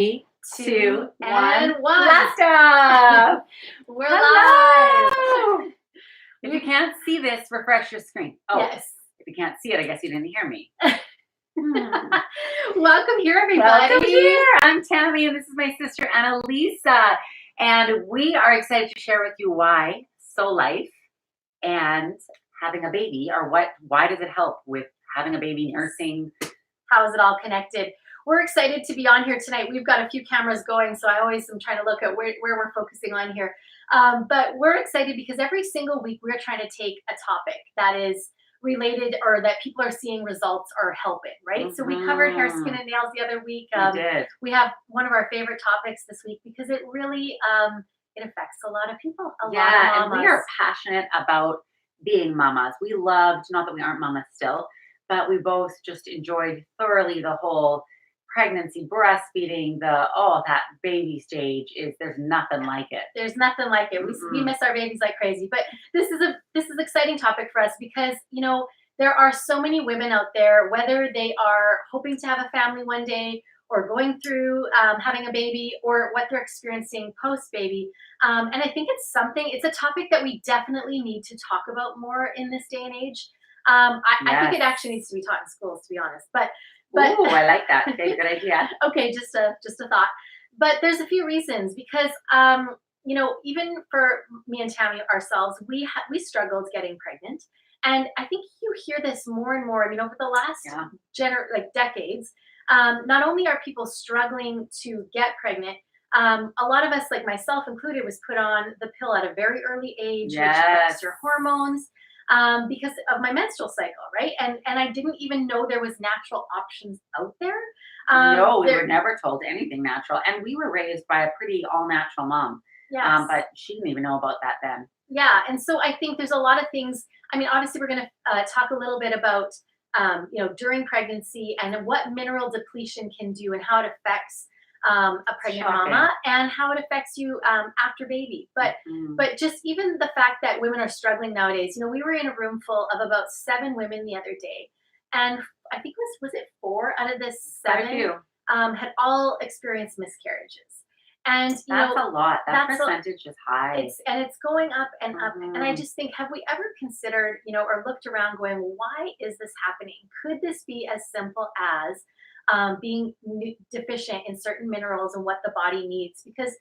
Three, two, two, and one. one. Blast off! We're Hello! live. If you can't see this, refresh your screen. Oh, Yes. if you can't see it, I guess you didn't hear me. Welcome here, everybody. Welcome here. I'm Tammy, and this is my sister Annalisa, and we are excited to share with you why soul life and having a baby, or why does it help with having a baby, nursing. How is it all connected? We're excited to be on here tonight. We've got a few cameras going, so I always am trying to look at where we're focusing on here. But we're excited because every single week we're trying to take a topic that is related or that people are seeing results or helping, right? Mm-hmm. So we covered hair, skin, and nails the other week. We did. We have one of our favorite topics this week because it really it affects a lot of people. A lot of mamas. And we are passionate about being mamas. We loved, not that we aren't mamas still, but we both just enjoyed thoroughly the whole pregnancy, breastfeeding, that baby stage there's nothing like it. There's nothing like it. We miss our babies like crazy. But this is an exciting topic for us because, you know, there are so many women out there, whether they are hoping to have a family one day or going through having a baby or what they're experiencing post-baby. And I think it's a topic that we definitely need to talk about more in this day and age. I think it actually needs to be taught in schools, to be honest. But ooh, I like that. Okay, good idea. Okay, just a thought. But there's a few reasons because you know, even for me and Tammy ourselves, we struggled getting pregnant, and I think you hear this more and more. I mean, over the last decades, not only are people struggling to get pregnant, a lot of us, like myself included, was put on the pill at a very early age, which affects your hormones. Because of my menstrual cycle, right? And I didn't even know there was natural options out there. No, we were never told anything natural. And we were raised by a pretty all-natural mom. Yes. But she didn't even know about that then. Yeah, and so I think there's a lot of things. I mean, obviously we're going to talk a little bit about, you know, during pregnancy and what mineral depletion can do and how it affects a pregnant mama and how it affects you after baby. But just even the fact that women are struggling nowadays, you know, we were in a room full of about 7 women the other day, and I think was it 4 out of the 7 had all experienced miscarriages. And you that's know, a lot. That percentage is high. It's going up and up. And I just think, have we ever considered, you know, or looked around going, why is this happening? Could this be as simple as being deficient in certain minerals and what the body needs? Because,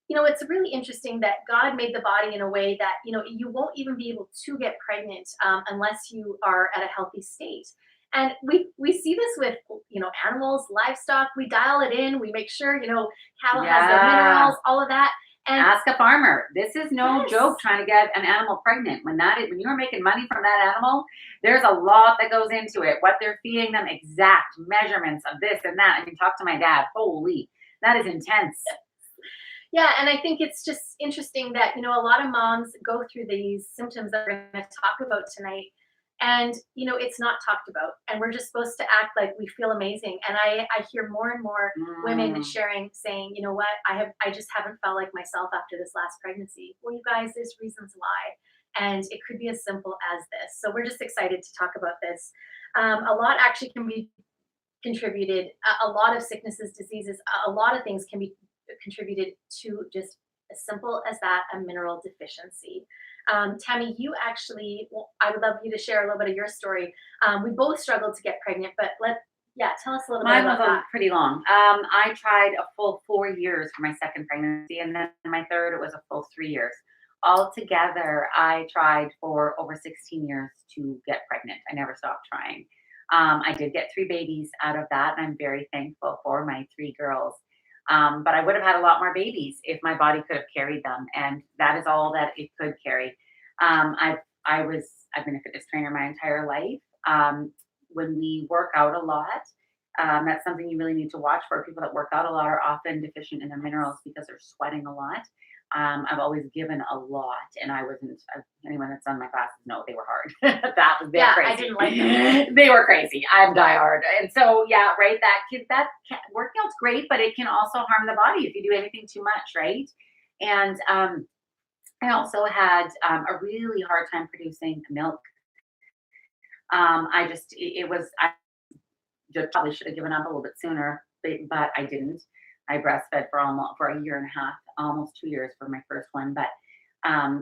you know, it's really interesting that God made the body in a way that, you know, you won't even be able to get pregnant unless you are at a healthy state. And we see this with, you know, animals, livestock. We dial it in. We make sure, you know, cattle has their minerals, all of that. And ask a farmer. This is no joke trying to get an animal pregnant. When you're making money from that animal, there's a lot that goes into it. What they're feeding them, exact measurements of this and that. I mean, talk to my dad. Holy, that is intense. Yeah, and I think it's just interesting that, you know, a lot of moms go through these symptoms that we're going to talk about tonight. And, you know, it's not talked about. And we're just supposed to act like we feel amazing. And I hear more and more women sharing, saying, you know what, I just haven't felt like myself after this last pregnancy. Well, you guys, there's reasons why. And it could be as simple as this. So we're just excited to talk about this. A lot actually can be contributed, a lot of sicknesses, diseases, a lot of things can be contributed to just as simple as that, a mineral deficiency. Tammy, you actually, I would love you to share a little bit of your story. We both struggled to get pregnant, but tell us a little bit about that. Mine was pretty long. I tried a full 4 years for my second pregnancy, and then my third, it was a full 3 years. Altogether, I tried for over 16 years to get pregnant. I never stopped trying. I did get 3 babies out of that, and I'm very thankful for my 3 girls. But I would have had a lot more babies if my body could have carried them, and that is all that it could carry. I've been a fitness trainer my entire life. When we work out a lot, that's something you really need to watch for. People that work out a lot are often deficient in their minerals because they're sweating a lot. I've always given a lot, and I wasn't. Anyone that's done my classes know they were hard. That was crazy. I didn't like them. They were crazy. I'm diehard, and so right. That working out's great, but it can also harm the body if you do anything too much, right? And I also had a really hard time producing milk. I just probably should have given up a little bit sooner, but I didn't. I breastfed for a year and a half, almost 2 years for my first one. But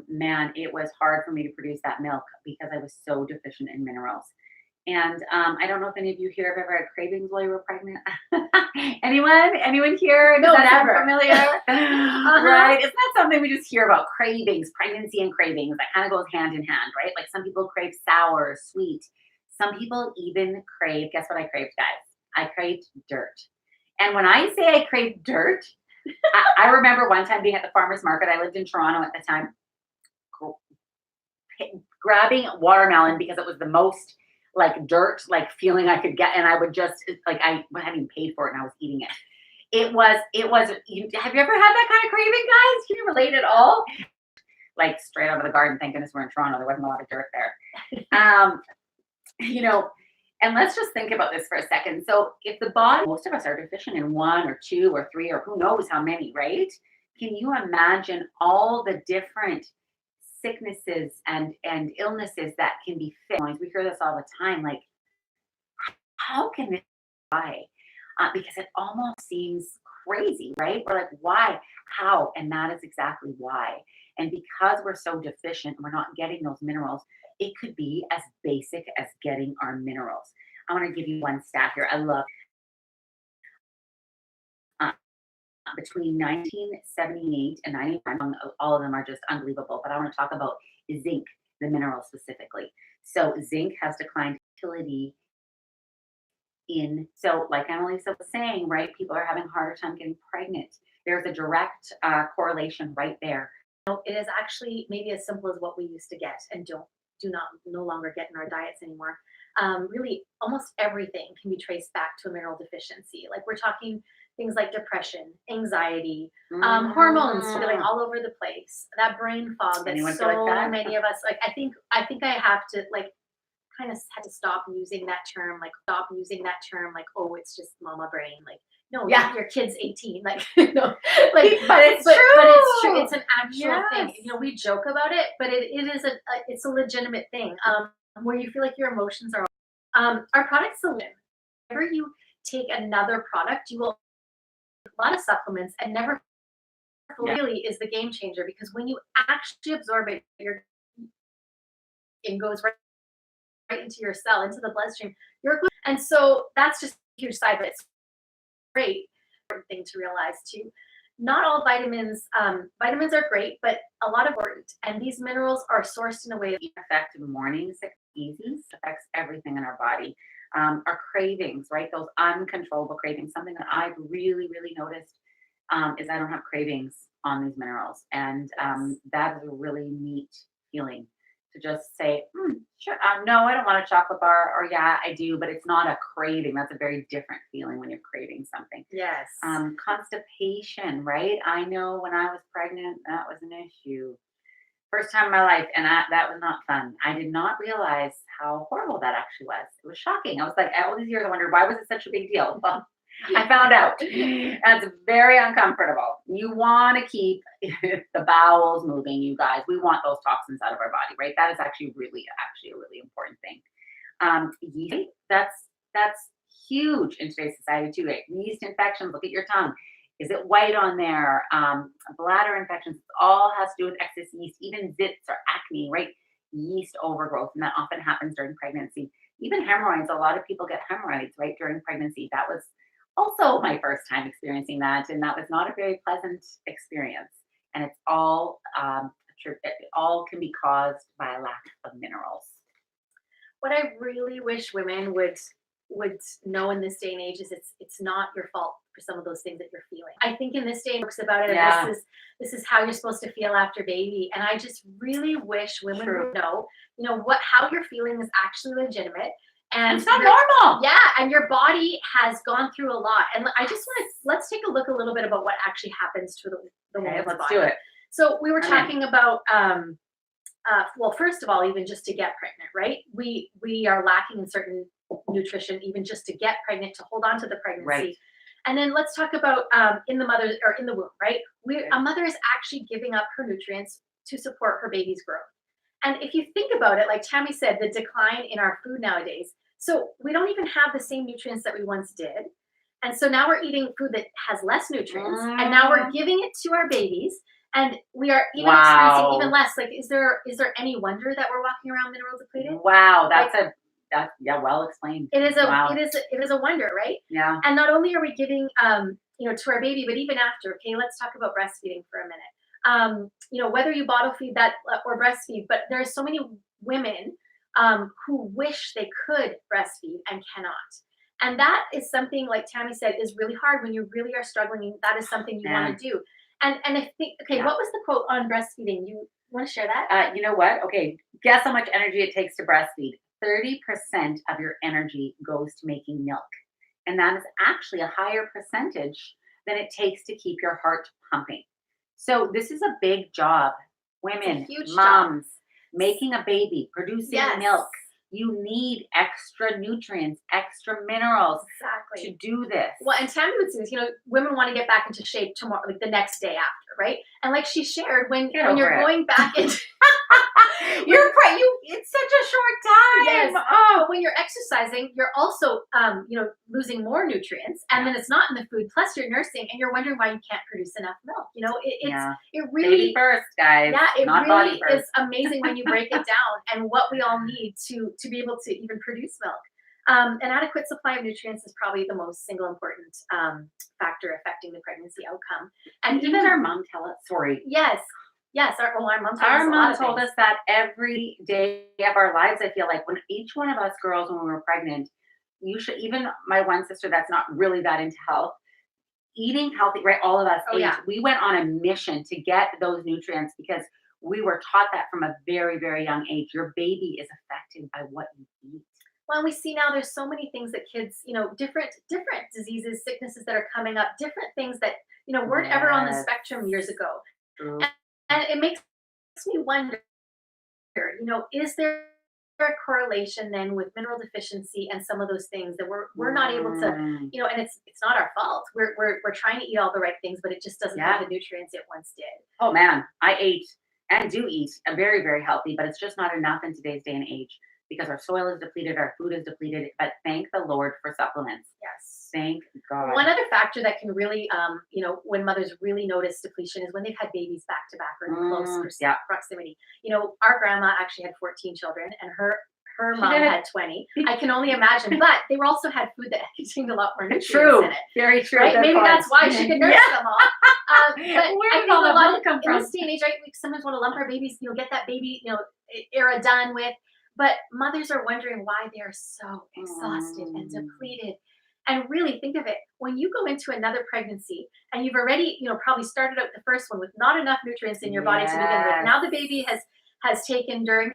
man, it was hard for me to produce that milk because I was so deficient in minerals. And I don't know if any of you here have ever had cravings while you were pregnant. Anyone? Anyone here? No, Does that sound never. familiar? Right? It's not something we just hear about. Cravings, pregnancy and cravings. That kind of goes hand in hand, right? Like some people crave sour, sweet. Some people even crave, guess what I craved, guys? I craved dirt. And when I say I crave dirt, I remember one time being at the farmer's market. I lived in Toronto at the time, grabbing watermelon because it was the most like dirt, like feeling I could get. And I would just like, I hadn't paid for it and I was eating it. Have you ever had that kind of craving, guys? Can you relate at all? Like straight out of the garden. Thank goodness we're in Toronto. There wasn't a lot of dirt there. You know, and let's just think about this for a second. So if the body, most of us are deficient in one or two or three or who knows how many, right? Can you imagine all the different sicknesses and illnesses that can be fixed? We hear this all the time. Like, how can this why? Because it almost seems crazy, right? We're like, why? How? And that is exactly why. And because we're so deficient, we're not getting those minerals. It could be as basic as getting our minerals. I want to give you one stat here. I love between 1978 and 95, all of them are just unbelievable. But I want to talk about zinc, the mineral specifically. So zinc has declined utility in, so like Emily was saying, right? People are having a harder time getting pregnant. There's a direct correlation right there. It is actually maybe as simple as what we used to get and do not no longer get in our diets anymore. Really, almost everything can be traced back to a mineral deficiency. Like we're talking things like depression, anxiety, hormones feeling all over the place, that brain fog that Anyone so feel like that? many of us like. I think I have to like kind of had to stop using that term. Like, oh, it's just mama brain. Like, no, Yeah. your kid's 18. Like, no, like, But it's but true. it's true. It's an actual thing. Yes. You know, we joke about it, but it is it's a legitimate thing. Where you feel like your emotions are. Our products are win. Whenever you take another product, you will a lot of supplements and never really is the game changer because when you actually absorb it, it goes right into your cell, into the bloodstream. And so that's just a huge side, but it's great thing to realize too. Not all vitamins, vitamins are great, but a lot of important. And these minerals are sourced in a way that affect morning sickness, affects everything in our body. Our cravings, right? Those uncontrollable cravings. Something that I've really, really noticed is I don't have cravings on these minerals, and that is a really neat feeling to just say, sure, no, I don't want a chocolate bar, or yeah, I do, but it's not a craving. That's a very different feeling when you're craving something. yes, Constipation, right? I know when I was pregnant, that was an issue. First time in my life, and that was not fun. I did not realize how horrible that actually was. It was shocking. I was like, all these years, I wondered why was it such a big deal. Well, I found out. That's very uncomfortable. You want to keep the bowels moving, you guys. We want those toxins out of our body, right? That is actually a really important thing. Yeast, that's huge in today's society too. Right? Yeast infections. Look at your tongue. Is it white on there? Bladder infections, all has to do with excess yeast, even zits or acne, right? Yeast overgrowth, and that often happens during pregnancy. Even hemorrhoids, a lot of people get hemorrhoids, right, during pregnancy. That was also my first time experiencing that, and that was not a very pleasant experience. And it's all, it all can be caused by a lack of minerals. what I really wish women would know in this day and age is it's not your fault for some of those things that you're feeling. I think in this day it talks about it. Yeah. This is how you're supposed to feel after baby, and I just really wish women True. would know, how you're feeling is actually legitimate. And It's not normal. yeah, and your body has gone through a lot. And I just want to let's take a look a little bit about what actually happens to the Okay, woman's let's body. do it. So we were I'm in. talking about well, first of all, even just to get pregnant, right? We are lacking in certain nutrition, even just to get pregnant, to hold on to the pregnancy. Right. And then let's talk about in the mother or in the womb, right? A mother is actually giving up her nutrients to support her baby's growth. And if you think about it, like Tammy said, the decline in our food nowadays. So we don't even have the same nutrients that we once did. And so now we're eating food that has less nutrients, and now we're giving it to our babies, and we are even experiencing even Wow. less. Like, is there any wonder that we're walking around mineral depleted? Wow. Like, That's yeah, well explained. it is a Wow. it is a wonder, right? Yeah. And not only are we giving to our baby, but even after. Okay, let's talk about breastfeeding for a minute. Whether you bottle feed that or breastfeed, but there are so many women who wish they could breastfeed and cannot. And that is something, like Tammy said, is really hard when you really are struggling. That is something you want Man. to do. And I think, okay, Yeah. what was the quote on breastfeeding? You want to share that? You know what? Okay. Guess how much energy it takes to breastfeed? 30% of your energy goes to making milk. And that is actually a higher percentage than it takes to keep your heart pumping. So this is a big job. It's a Women, huge job. moms, making a baby, producing Yes, milk. You need extra nutrients, extra minerals to exactly. do this. Well, and Tammy would say this, women want to get back into shape tomorrow, like the next day after, right? And like she shared, when Get when over you're it. going back into It's such a short yes, time. Oh, but when you're exercising, you're also losing more nutrients, and yeah, then it's not in the food. Plus, you're nursing, and you're wondering why you can't produce enough milk. yeah. It Baby really, first, guys, yeah, it not really body first. is amazing when you break it down and what we all need to be able to even produce milk. An adequate supply of nutrients is probably the most single important factor affecting the pregnancy outcome. And Didn't even our mom tell us? Sorry. yes, yes, our mom told us Our a lot mom of told things. us that every day of our lives. I feel like when each one of us girls, when we were pregnant, you should, even my one sister that's not really that into health, eating healthy, right? All of us Oh ate. yeah. We went on a mission to get those nutrients because we were taught that from a very, very young age. Your baby is affected by what you eat. Well, we see now there's so many things that kids, different diseases, sicknesses that are coming up, different things that weren't ever on the Yes, spectrum years ago, true. and, and it makes me wonder, is there a correlation then with mineral deficiency and some of those things that we're not able to, Mm, and it's not our fault. We're trying to eat all the right things, but it just doesn't have yeah. the nutrients it once did. Oh man, I ate and do eat a very, very healthy, but it's just not enough in today's day and age because our soil is depleted, our food is depleted. But thank the Lord for supplements. Yes. Thank God. One other factor that can really, when mothers really notice depletion is when they've had babies back to back or in close Yeah, proximity. Our grandma actually had 14 children, and her she mom did had 20. I can only imagine, but they were also had food that contained a lot more it. nutrients True, in it. very true. Right? Good Maybe point. that's why she could nurse Yeah. them all. But Where I did think all a that lot milk come in from? this day and age, right? We sometimes want to lump our babies, get that baby, era done with. But mothers are wondering why they are so exhausted and Mm, depleted. And really think of it, when you go into another pregnancy and you've already, probably started out the first one with not enough nutrients in your body to begin with. yes. Now the baby has taken during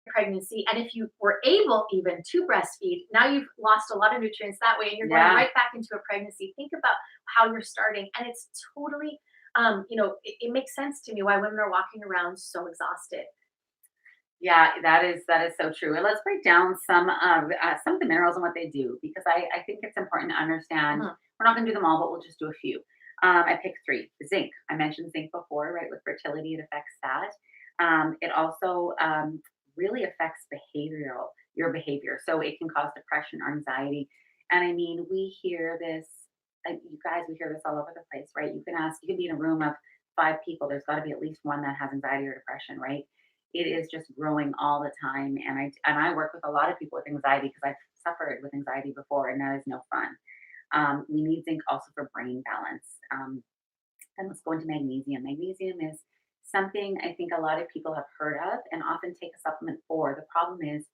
pregnancy, and if you were able even to breastfeed, now you've lost a lot of nutrients that way, and you're going Yeah. right back into a pregnancy. Think about how you're starting, and it's totally, it makes sense to me why women are walking around so exhausted. Yeah, that is so true. And let's break down some of the minerals and what they do because I think it's important to understand. Mhm. We're not going to do them all, but we'll just do a few. I picked three. Zinc. I mentioned zinc before, right? With fertility, it affects that. It also really affects your behavior. So it can cause depression or anxiety. And I mean, we hear this, you guys, we hear this all over the place, right? You can be in a room of five people. There's got to be at least one that has anxiety or depression, right? It is just growing all the time. And I work with a lot of people with anxiety because I've suffered with anxiety before, and that is no fun. We need zinc also for brain balance. And let's go into magnesium. Magnesium is something I think a lot of people have heard of and often take a supplement for. The problem is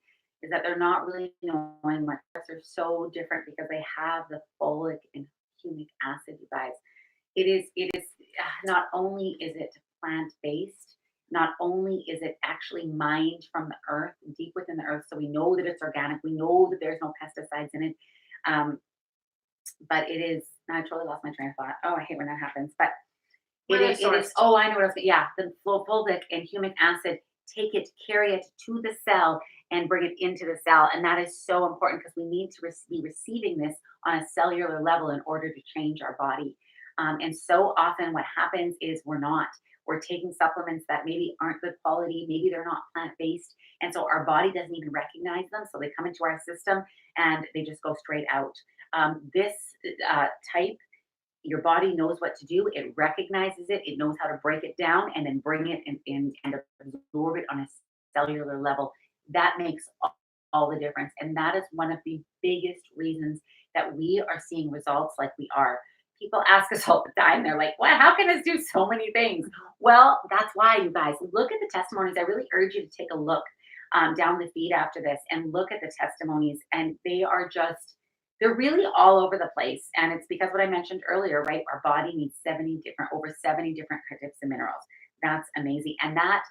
that they're not really knowing what they're so different because they have the folic and humic acid, you guys. It is not only is it plant based, not only is it actually mined from the earth, deep within the earth, so we know that it's organic, we know that there's no pesticides in it. Um, but it is. I totally lost my train of thought. Oh, I hate when that happens. But Where they're it is. sourced. Oh, I know what else. Yeah, the fulvic and humic acid take it, carry it to the cell, and bring it into the cell, and that is so important because we need to be receiving this on a cellular level in order to change our body. And so often, what happens is we're not. We're taking supplements that maybe aren't good quality, maybe they're not plant based, and so our body doesn't even recognize them. So they come into our system and they just go straight out. This type, your body knows what to do. It recognizes it. It knows how to break it down and then bring it in and absorb it on a cellular level. That makes all the difference. And that is one of the biggest reasons that we are seeing results like we are. People ask us all the time, they're like, well, how can this do so many things? Well, that's why, you guys, look at the testimonies. I really urge you to take a look down the feed after this and look at the testimonies. And they are just, they're really all over the place. And it's because what I mentioned earlier, right? Our body needs over 70 different types of minerals. That's amazing. And that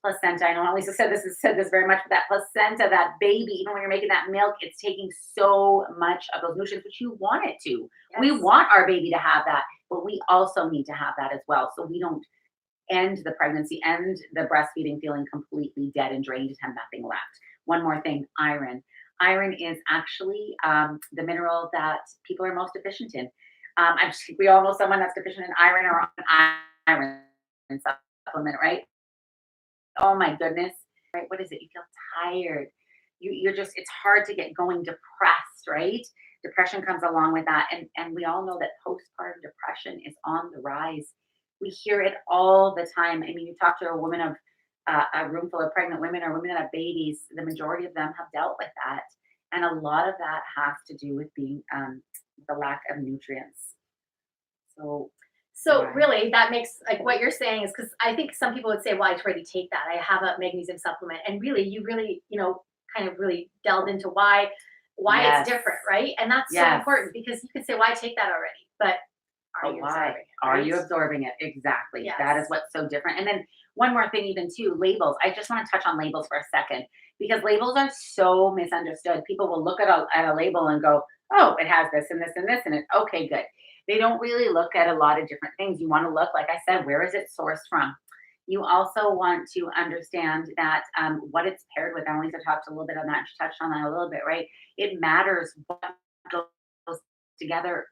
placenta, I know Lisa said this very much, but that placenta, that baby, even when you're making that milk, it's taking so much of those nutrients, which you want it to. Yes. We want our baby to have that, but we also need to have that as well. So we don't end the pregnancy and the breastfeeding feeling completely dead and drained and have nothing left. One more thing, iron. Iron is actually the mineral that people are most deficient in. We all know someone that's deficient in iron or on iron supplement, right? Oh my goodness, right? What is it? You feel tired. You're just, it's hard to get going, depressed, right? Depression comes along with that. And we all know that postpartum depression is on the rise. We hear it all the time. I mean, you talk to a woman of a room full of pregnant women or women that have babies, the majority of them have dealt with that. And a lot of that has to do with being the lack of nutrients. So Right. really, that makes, like, what you're saying is, because I think some people would say, well, I already take that. I have a magnesium supplement. And really, you really, kind of really delved into why Yes. it's different, right? And that's so Yes. important, because you could say, well, I take that already, but are But you why? absorbing it? Are Right? you absorbing it? Exactly. Yes. That is what's so different. And then one more thing, even too, labels. I just want to touch on labels for a second because labels are so misunderstood. People will look at a label and go, oh, it has this and this and this, and it's okay, good. They don't really look at a lot of different things. You want to look, like I said, where is it sourced from? You also want to understand that what it's paired with. And Lisa talked a little bit on that. She touched on that a little bit, right? It matters what goes together.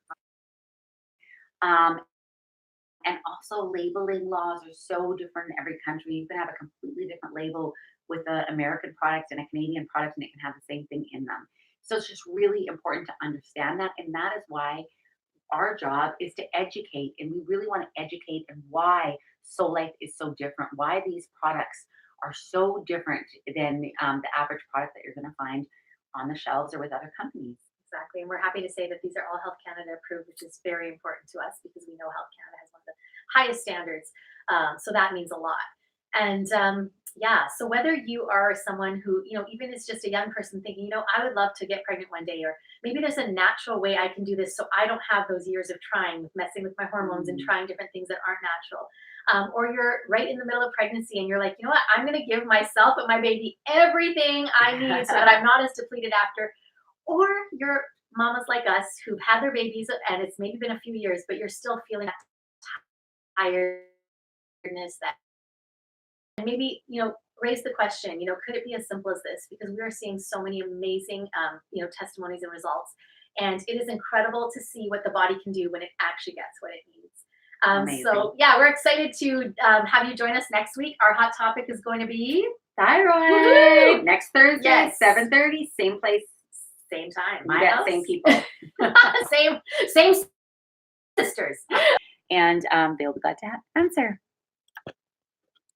Um, and also labeling laws are so different in every country. You can have a completely different label with an American product and a Canadian product, and it can have the same thing in them. So it's just really important to understand that. And that is why our job is to educate, and we really want to educate and why Soul Life is so different, why these products are so different than the average product that you're going to find on the shelves or with other companies. Exactly. And we're happy to say that these are all Health Canada approved, which is very important to us because we know Health Canada has one of the highest standards. So that means a lot. And yeah, so whether you are someone who, even is just a young person thinking, I would love to get pregnant one day, or maybe there's a natural way I can do this so I don't have those years of trying, with messing with my hormones and trying different things that aren't natural. Or you're right in the middle of pregnancy and you're like, you know what, I'm going to give myself and my baby everything I need so that I'm not as depleted after. Or you're mamas like us who've had their babies and it's maybe been a few years, but you're still feeling that tiredness, that, and maybe, raise the question, could it be as simple as this? Because we are seeing so many amazing, testimonies and results. And it is incredible to see what the body can do when it actually gets what it needs. So yeah, we're excited to have you join us next week. Our hot topic is going to be thyroid. Woo-hoo! Next Thursday, Yes. 7:30, same place, same time. my house. Same people. same sisters. And they'll be glad to answer.